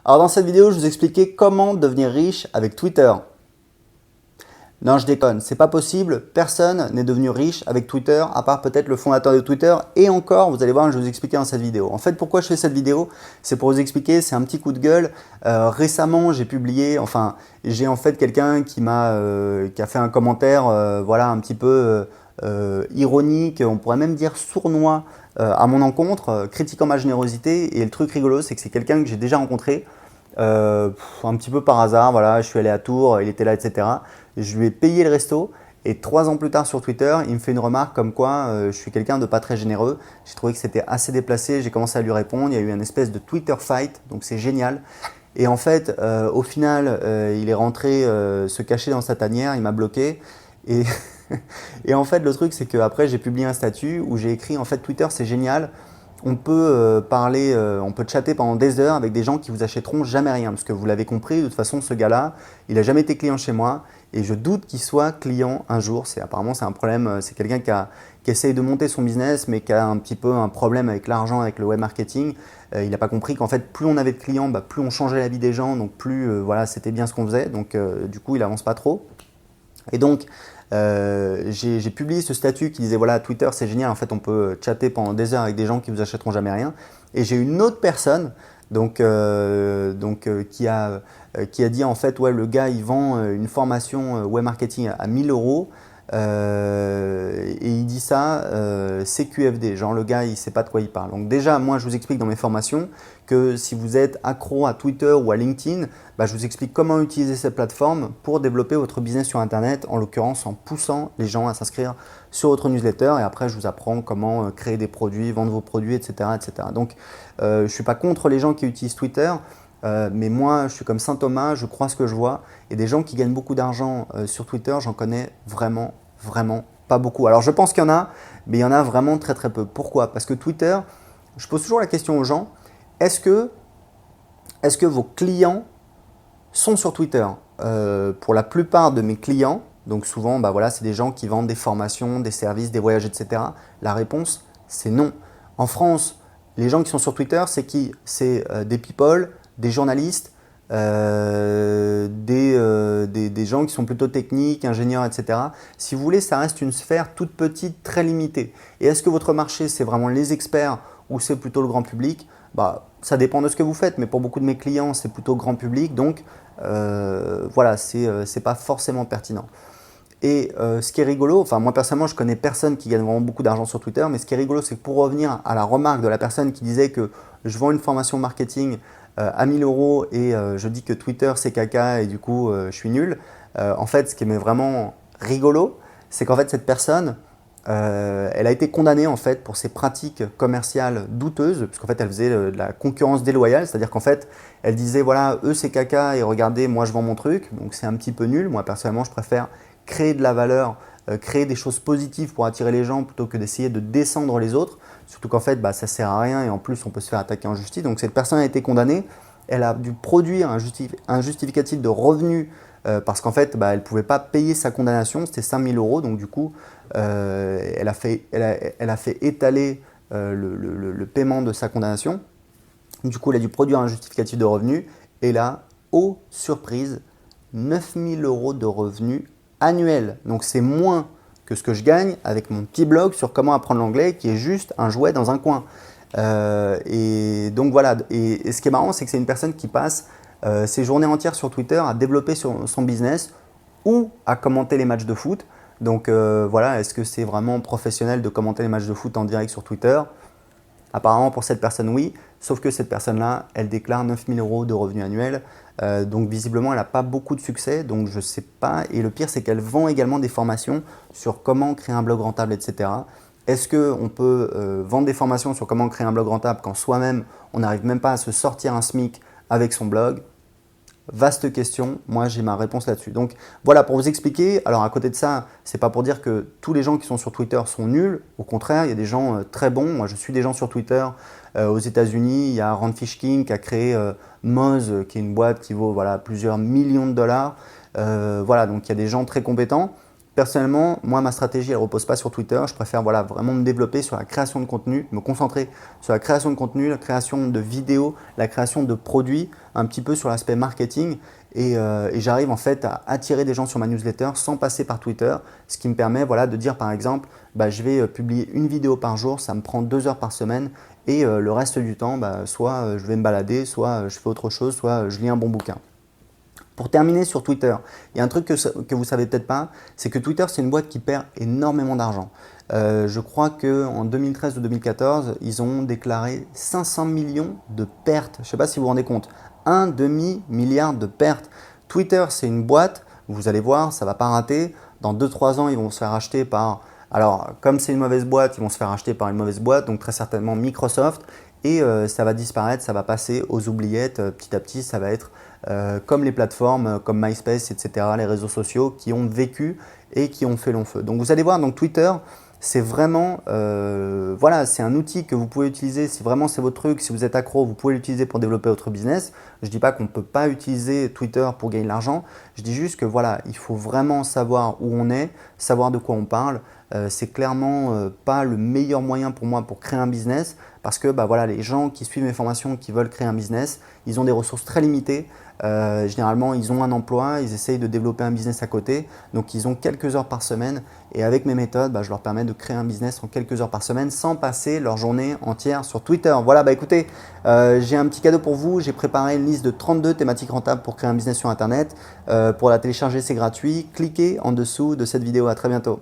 Alors dans cette vidéo, je vous expliquais comment devenir riche avec Twitter. Non, je déconne, c'est pas possible, personne n'est devenu riche avec Twitter, à part peut-être le fondateur de Twitter, et encore, vous allez voir, je vais vous expliquer dans cette vidéo. En fait, pourquoi je fais cette vidéo? C'est pour vous expliquer, c'est un petit coup de gueule. Récemment, j'ai publié, enfin, j'ai en fait quelqu'un qui a fait un commentaire, voilà, un petit peu ironique, on pourrait même dire sournois, à mon encontre, critiquant ma générosité, et le truc rigolo, c'est que c'est quelqu'un que j'ai déjà rencontré, un petit peu par hasard, voilà, je suis allé à Tours, il était là, etc. Je lui ai payé le resto et 3 ans plus tard sur Twitter, il me fait une remarque comme quoi je suis quelqu'un de pas très généreux. J'ai trouvé que c'était assez déplacé, j'ai commencé à lui répondre, il y a eu une espèce de Twitter fight, donc c'est génial. Et en fait, au final, il est rentré se cacher dans sa tanière, il m'a bloqué. Et, et en fait, le truc, c'est qu'après, j'ai publié un statut où j'ai écrit, en fait, Twitter, c'est génial. On peut parler, on peut chatter pendant des heures avec des gens qui vous achèteront jamais rien. Parce que vous l'avez compris, de toute façon, ce gars-là, il n'a jamais été client chez moi. Et je doute qu'il soit client un jour. Apparemment, c'est un problème. C'est quelqu'un qui essaye de monter son business, mais qui a un petit peu un problème avec l'argent, avec le web marketing. Il n'a pas compris qu'en fait, plus on avait de clients, plus on changeait la vie des gens. Donc, plus voilà, c'était bien ce qu'on faisait. Donc, du coup, il avance pas trop. Et donc, j'ai publié ce statut qui disait voilà, Twitter c'est génial, en fait on peut chatter pendant des heures avec des gens qui vous achèteront jamais rien. Et j'ai une autre personne qui a dit en fait ouais, le gars il vend une formation web marketing à 1000 euros. Et il dit ça CQFD, genre le gars il sait pas de quoi il parle. Donc déjà moi je vous explique dans mes formations que si vous êtes accro à Twitter ou à LinkedIn, je vous explique comment utiliser cette plateforme pour développer votre business sur internet, en l'occurrence en poussant les gens à s'inscrire sur votre newsletter, et après je vous apprends comment créer des produits, vendre vos produits, etc. etc. Donc je ne suis pas contre les gens qui utilisent Twitter. Mais moi, je suis comme Saint Thomas, je crois ce que je vois. Et des gens qui gagnent beaucoup d'argent sur Twitter, j'en connais vraiment, vraiment pas beaucoup. Alors je pense qu'il y en a, mais il y en a vraiment très très peu. Pourquoi? Parce que Twitter, je pose toujours la question aux gens, est-ce que vos clients sont sur Twitter? Pour la plupart de mes clients, donc souvent voilà, c'est des gens qui vendent des formations, des services, des voyages, etc. La réponse, c'est non. En France, les gens qui sont sur Twitter, c'est qui? C'est des people, des journalistes, des gens qui sont plutôt techniques, ingénieurs, etc. Si vous voulez, ça reste une sphère toute petite, très limitée. Et est-ce que votre marché, c'est vraiment les experts ou c'est plutôt le grand public? Ça dépend de ce que vous faites, mais pour beaucoup de mes clients, c'est plutôt grand public. Donc, voilà, c'est pas forcément pertinent. Et ce qui est rigolo, enfin moi personnellement je connais personne qui gagne vraiment beaucoup d'argent sur Twitter, mais ce qui est rigolo c'est que pour revenir à la remarque de la personne qui disait que je vends une formation marketing à 1000 euros et je dis que Twitter c'est caca et du coup je suis nul, en fait ce qui est vraiment rigolo, c'est qu'en fait cette personne, elle a été condamnée en fait pour ses pratiques commerciales douteuses, parce qu'en fait elle faisait de la concurrence déloyale, c'est-à-dire qu'en fait elle disait voilà eux c'est caca et regardez moi je vends mon truc, donc c'est un petit peu nul. Moi personnellement je préfère créer de la valeur, créer des choses positives pour attirer les gens plutôt que d'essayer de descendre les autres. Surtout qu'en fait, ça ne sert à rien et en plus, on peut se faire attaquer en justice. Donc cette personne a été condamnée. Elle a dû produire un justificatif de revenu parce qu'en fait, elle ne pouvait pas payer sa condamnation. C'était 5000 euros. Donc du coup, elle a fait étaler le paiement de sa condamnation. Du coup, elle a dû produire un justificatif de revenu. Et là, oh surprise, 9000 euros de revenus annuel. Donc c'est moins que ce que je gagne avec mon petit blog sur comment apprendre l'anglais qui est juste un jouet dans un coin. Et donc voilà, et ce qui est marrant c'est que c'est une personne qui passe ses journées entières sur Twitter à développer son business ou à commenter les matchs de foot. Donc voilà, est-ce que c'est vraiment professionnel de commenter les matchs de foot en direct sur Twitter? Apparemment pour cette personne oui, sauf que cette personne-là, elle déclare 9000 euros de revenus annuels. Donc visiblement, elle n'a pas beaucoup de succès, donc je ne sais pas. Et le pire, c'est qu'elle vend également des formations sur comment créer un blog rentable, etc. Est-ce qu'on peut vendre des formations sur comment créer un blog rentable quand soi-même, on n'arrive même pas à se sortir un SMIC avec son blog? Vaste question, moi j'ai ma réponse là-dessus. Donc voilà, pour vous expliquer, alors à côté de ça, c'est pas pour dire que tous les gens qui sont sur Twitter sont nuls, au contraire, il y a des gens très bons. Moi je suis des gens sur Twitter aux États-Unis, il y a Rand Fishkin qui a créé Moz, qui est une boîte qui vaut voilà, plusieurs millions de dollars. Voilà, donc il y a des gens très compétents. Personnellement, moi, ma stratégie, elle ne repose pas sur Twitter. Je préfère voilà, vraiment me développer sur la création de contenu, me concentrer sur la création de contenu, la création de vidéos, la création de produits, un petit peu sur l'aspect marketing. Et j'arrive en fait à attirer des gens sur ma newsletter sans passer par Twitter, ce qui me permet voilà, de dire par exemple, je vais publier une vidéo par jour, ça me prend 2 heures par semaine et le reste du temps, soit je vais me balader, soit je fais autre chose, soit je lis un bon bouquin. Pour terminer sur Twitter, il y a un truc que vous ne savez peut-être pas, c'est que Twitter, c'est une boîte qui perd énormément d'argent. Je crois qu'en 2013 ou 2014, ils ont déclaré 500 millions de pertes. Je ne sais pas si vous vous rendez compte. Un demi-milliard de pertes. Twitter, c'est une boîte, vous allez voir, ça ne va pas rater. Dans 2-3 ans, ils vont se faire acheter par… Alors, comme c'est une mauvaise boîte, ils vont se faire acheter par une mauvaise boîte, donc très certainement Microsoft. Et ça va disparaître, ça va passer aux oubliettes. Petit à petit, ça va être comme les plateformes comme MySpace, etc., les réseaux sociaux qui ont vécu et qui ont fait long feu. Donc vous allez voir, donc Twitter, c'est vraiment, voilà, c'est un outil que vous pouvez utiliser si vraiment c'est votre truc, si vous êtes accro, vous pouvez l'utiliser pour développer votre business. Je ne dis pas qu'on ne peut pas utiliser Twitter pour gagner de l'argent, je dis juste que voilà, il faut vraiment savoir où on est, savoir de quoi on parle. C'est clairement pas le meilleur moyen pour moi pour créer un business parce que voilà, les gens qui suivent mes formations, qui veulent créer un business, ils ont des ressources très limitées. Généralement, ils ont un emploi, ils essayent de développer un business à côté. Donc, ils ont quelques heures par semaine. Et avec mes méthodes, je leur permets de créer un business en quelques heures par semaine sans passer leur journée entière sur Twitter. Voilà, écoutez, j'ai un petit cadeau pour vous. J'ai préparé une liste de 32 thématiques rentables pour créer un business sur Internet. Pour la télécharger, c'est gratuit. Cliquez en dessous de cette vidéo. À très bientôt.